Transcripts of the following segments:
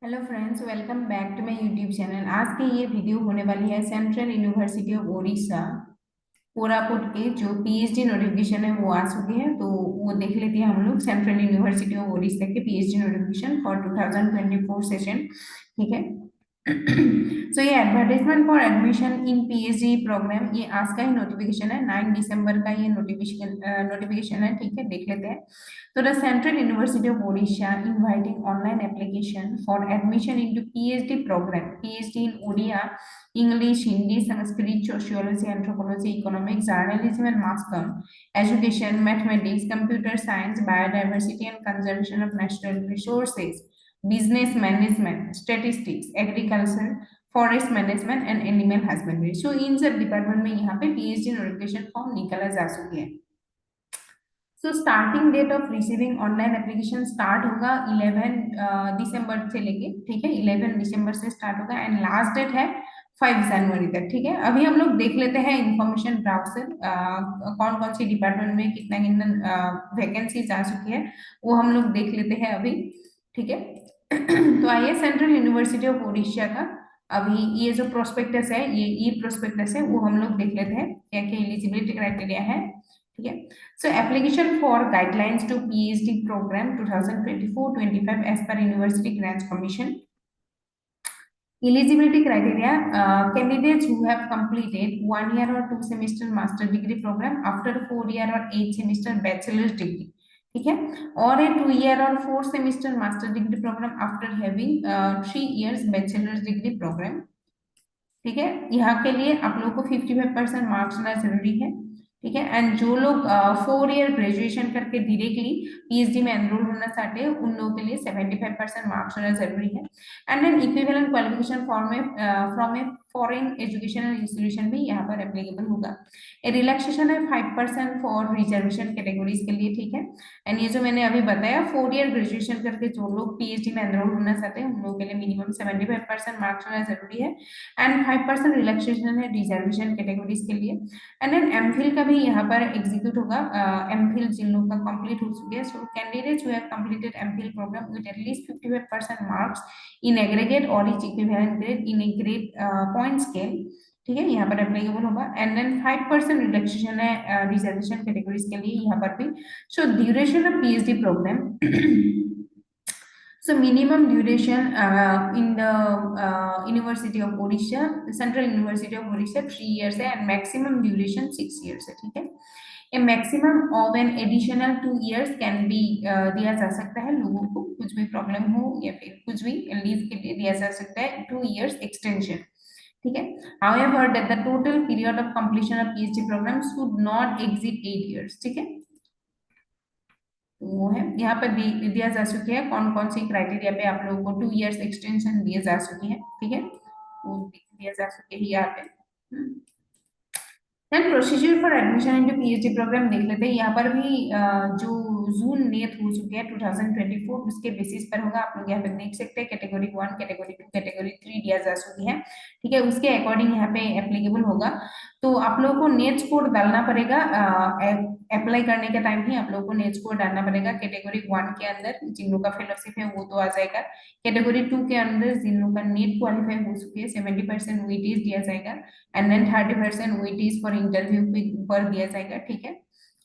Hello friends, welcome back to my YouTube channel. आज की ये वीडियो होने वाली है Central university of Orissa Koraput के जो पीएचडी नोटिफिकेशन है वो आ चुकी है। तो वो देख लेते हैं हम लोग सेंट्रल यूनिवर्सिटी ऑफ उड़ीसा के पीएचडी नोटिफिकेशन फॉर 2024 सेशन। ठीक है। सो ये advertisement for admission in PhD programme, ये आज का ही नोटिफिकेशन है। 9 दिसंबर का ये नोटिफिकेशन है। ठीक है, देख लेते हैं। So the Central University of Odisha inviting online application for admission into PhD program, PhD in Odia, English, Hindi, Sanskrit, Sociology, Anthropology, Economics, Journalism and Mass Comm, Education, Mathematics, Computer Science, Biodiversity and Conservation of Natural Resources, Business Management, Statistics, Agriculture, forest management and animal husbandry. So इन सब department में यहाँ पे PhD notification form निकाला जा चुकी है। So starting date of receiving online application start होगा 11 दिसंबर से लेके। ठीक है, 11 दिसंबर से स्टार्ट होगा एंड लास्ट डेट है 5 जनवरी तक। ठीक है, अभी हम लोग देख लेते हैं इंफॉर्मेशन ब्राउजर कौन कौन सी डिपार्टमेंट में कितना कितना वैकेंसीज आ चुकी है वो हम लोग देख लेते हैं अभी। ठीक है। तो आइए सेंट्रल यूनिवर्सिटी ऑफ उड़ीसा का अभी ये जो प्रोस्पेक्टस है, ये ई प्रोस्पेक्टस है, वो हम लोग देख लेते हैं क्या क्या एलिजिबिलिटी क्राइटेरिया है। ठीक है। So application for guidelines to PhD program 2024-25 as per University Grants Commission. Eligibility criteria: candidates who have completed 1 year or 2 semester master degree program after 4 year or 8 semester bachelor's degree. ठीक है, और a 2 year or 4 semester master degree program after having 3 years bachelor's degree program. ठीक है, यहाँ के लिए आप लोग को 55% मार्क्स लाना जरूरी है। ठीक है, एंड जो लोग 4 ईयर ग्रेजुएशन करके डायरेक्टली पीएचडी में एनरोल होना चाहते हैं उन लोगों के लिए 75% मार्क्स होना जरूरी है। And then equivalent qualification from a foreign educational institution भी यहाँ पर एप्लीकेबल होगा। ए रिलैक्सेशन है 5% फॉर रिजर्वेशन कैटेगरीज के लिए। ठीक है, एंड ये जो मैंने अभी बताया 4 ईयर ग्रेजुएशन करके जो लोग पीएचडी में एनरोल होना चाहते हैं उन लोगों के लिए मिनिमम 75% मार्क्स होना जरूरी है एंड 5% रिलैक्सेशन है रिजर्वेशन कैटेगरीज के लिए। एंड देन एमफिल का भी यहाँ पर एग्जीक्यूट होगा। एमफिल जिन लोगों का कंप्लीट हो चुके हैं, so candidates who have completed MPhil programme with at least 55% marks in aggregate और each equivalent grade in a grade point scale. ठीक है, यहाँ पर एप्लीकेबल होगा। एंड देन 5% रिलैक्सेशन है रिजर्वेशन कैटेगरीज के लिए यहाँ पर भी। So duration of PhD programme So minimum duration in the University of Odisha, Central University of Odisha 3 years है and maximum duration 6 years है। ठीक है, a maximum of an additional 2 years can be दिया जा सकता है लोगों को, कुछ भी प्रॉब्लम हो या फिर कुछ भी लीव के लिए दिया जा सकता है 2 years extension। ठीक है, however that the total period of completion of PhD program should not exceed 8 years। ठीक है, वो है यहाँ पर दिया जा चुकी है कौन कौन सी क्राइटेरिया पे आप लोगों को 2 इयर्स एक्सटेंशन दिए जा चुकी है। ठीक है, वो दिया जा चुके हैं यहाँ पे। Then procedure for admission into PhD programme देख लेते हैं। यहाँ पर भी जो जून नेट हो चुके हैं 2024 उसके बेसिस पर होगा। आप लोग यहाँ पे देख सकते हैं कैटेगरी 1, कैटेगरी 2, कैटेगरी 3 दिया जा चुकी है। ठीक है, उसके अकॉर्डिंग यहाँ पे एप्लीकेबल होगा। तो आप लोगों को नेट स्कोर डालना पड़ेगा। अप्लाई करने के टाइम ही आप लोगों को नेट स्कोर डालना पड़ेगा। कैटेगरी 1 के अंदर जिन लोगों का फेलोशिप है वो तो आ जाएगा। कैटेगरी 2 के अंदर जिन लोगों का नेट क्वालिफाई हो चुके हैं 70% वेटेज दिया जाएगा and then 30% weightage for interview पर दिया जाएगा। ठीक है,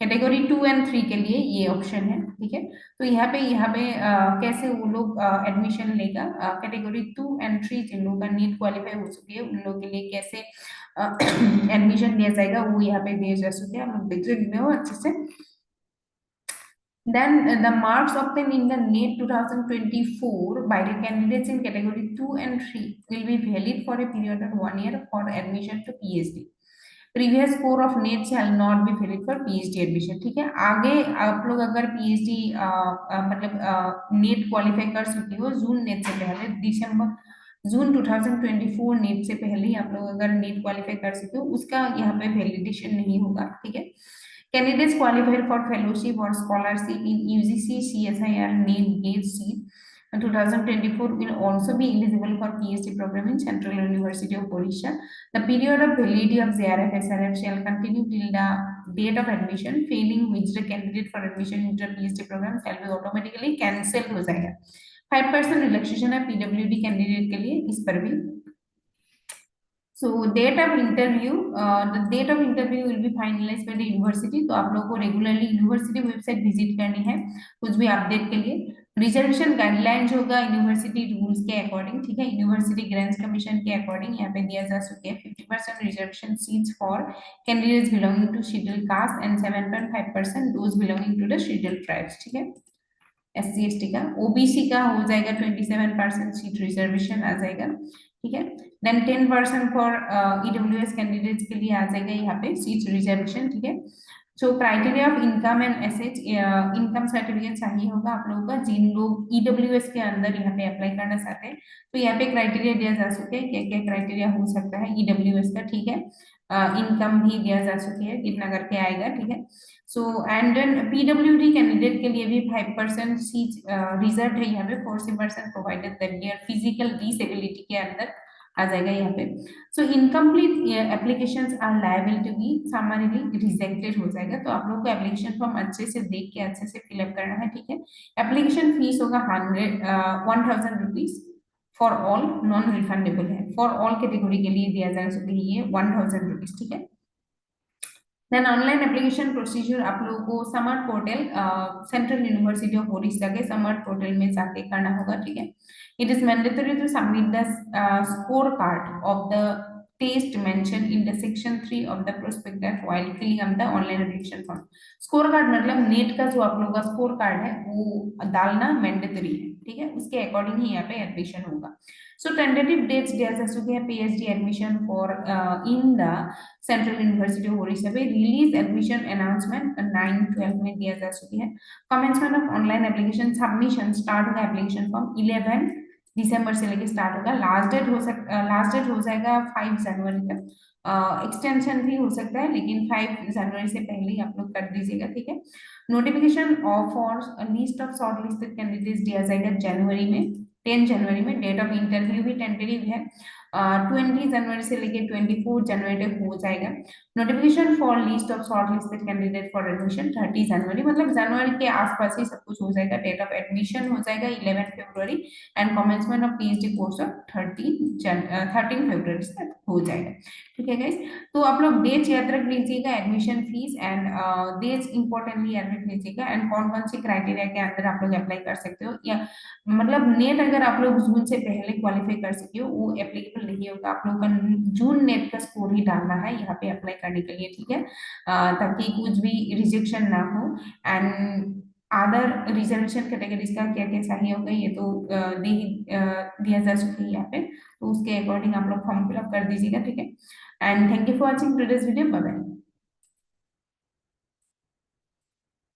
कैटेगरी 2 एंड 3 के लिए ये ऑप्शन है। ठीक है, तो यहाँ पे कैसे वो लोग एडमिशन लेगा, कैटेगरी 2 एंड 3 जिन लोगों का नीट क्वालिफाई हो चुकी है उन लोगों के लिए कैसे एडमिशन दिया जाएगा वो यहाँ पे दिए जा चुके हैं। आप लोग देख सकते हो अच्छे से। Then the marks obtained in the NET 2024 by the candidates in category 2 and 3 will be valid for a period of 1 year for admission to PhD. Previous score of net shall not be valid for PhD admission. ठीक है, आगे आप लोग अगर PhD मतलब net qualify कर चुकी हो जून नेट से पहले, जून 2024 नेट से पहले ही आप लोग अगर नेट क्वालिफाई कर चुके हो उसका यहाँ पे वैलिडेशन नहीं होगा। ठीक है, candidates qualified for fellowship or scholarship in UGC CSIR NET GATE seat 2024 will also be eligible for PhD program in Central University of Odisha. The period of validity of JRF SRF shall continue till the date of admission, failing which the candidate for admission into a PhD program shall be automatically cancelled हो जाएगा। 5% relaxation है PWD candidate के लिए इस पर भी। So date of interview, the date of interview will be finalise by the university. तो आप लोगों को रेगुलरली यूनिवर्सिटी वेबसाइट विजिट करनी है कुछ भी अपडेट के लिए। रिजर्वेशन गाइडलाइन जो होगा यूनिवर्सिटी रूल्स के अकॉर्डिंग, ठीक है, यूनिवर्सिटी ग्रांट्स कमीशन के अकॉर्डिंग यहाँ पे दिया जा चुके हैं 50% reservation seats for candidates belonging to scheduled caste and 7.5% those belonging to the scheduled tribes, ठीक है। SC ST का, ओबीसी का हो जाएगा 27% सीट रिजर्वेशन आ जाएगा, ठीक है। देन 10% फॉर EWS कैंडिडेट्स के लिए आ जाएगा यहाँ पे सीट रिजर्वेशन, ठीक है। So criteria of income and assets, income certificate चाहिए होगा आप लोगों का जिन लोग EWS के अंदर यहाँ पे अप्लाई करना चाहते हैं। तो यहाँ पे क्राइटेरिया दिया जा चुके हैं, क्या क्या क्राइटेरिया हो सकता है EWS का, ठीक है। इनकम भी दिया जा चुकी है कितना करके आएगा, ठीक है। सो एंड देन पीडब्ल्यूडी कैंडिडेट के लिए भी 5% सीट रिजर्व है यहाँ पे, 40% provided that there physical disability के अंदर आ जाएगा यहाँ पे। So incomplete applications are liable to be summarily rejected हो जाएगा। तो आप लोग को एप्लीकेशन फॉर्म अच्छे से देख के अच्छे से फिलअप करना है, ठीक है। एप्लीकेशन फीस होगा 1000 rupees for all, non refundable है, फॉर ऑल कैटेगरी के लिए दिया जा सकता है ये 1000 रुपीज, ठीक है। देन ऑनलाइन एप्लीकेशन प्रोसीजर आप लोगों को समर portal, Central university of Odisha के समर पोर्टल में जाके करना होगा, ठीक है। It is mandatory to submit the score card of the test mention in the section 3 of the prospectus while filling up the online application form. Score card मतलब NET का जो आप लोगों का स्कोर कार्ड है वो डालना मैंडेटरी है, ठीक है, उसके अकॉर्डिंग ही यहाँ पे एडमिशन होगा। सो टेंटेटिव डेट्स दिया जा चुके हैं PhD admission for in the central university of Odisha में। रिलीज एडमिशन अनाउंसमेंट 9/12 में दिया जा चुकी है। Commencement of online application submission start होगा एप्लीकेशन फॉर्म 11 दिसंबर से लेके स्टार्ट होगा। लास्ट डेट हो जाएगा 5 जनवरी तक। एक्सटेंशन भी हो सकता है लेकिन 5 जनवरी से पहले ही आप लोग कर दीजिएगा, ठीक है। Notification of for list of short listed candidates दिया जाएगा जनवरी में, 10 जनवरी में। डेट ऑफ इंटरव्यू भी टेंटेटिव है, 20 जनवरी से लेके 24 जनवरी तक हो जाएगा। Notification for list of short listed candidate for admission 30 जनवरी, मतलब जनवरी के आसपास ही सब कुछ हो जाएगा। डेट ऑफ एडमिशन हो जाएगा 11 फरवरी and commencement of PhD course of 13 फरवरी तक हो जाएगा, ठीक है गाइस। तो आप लोग डेट्स याद रख लीजिएगा, admission fees and dates importantly याद रख लीजिएगा, एंड कौन कौन सी क्राइटेरिया के अंदर आप लोग अप्लाई कर सकते हो, या मतलब नेट अगर आप लोग जून से पहले क्वालिफाई कर सके हो वो एप्लीकेबल नहीं होगा। आप लोग का जून नेट का स्कोर ही डालना है यहाँ पे अप्लाई करने के लिए, ठीक है, ताकि कुछ भी रिजेक्शन ना हो। एंड अदर रिजर्वेशन कैटेगरीज का क्या क्या चाहिए होगा ये तो दिया जा चुका है यहाँ पे, तो उसके अकॉर्डिंग आप लोग फॉर्म फिलअप कर दीजिएगा, ठीक है। And thank you for watching today's video, bye bye.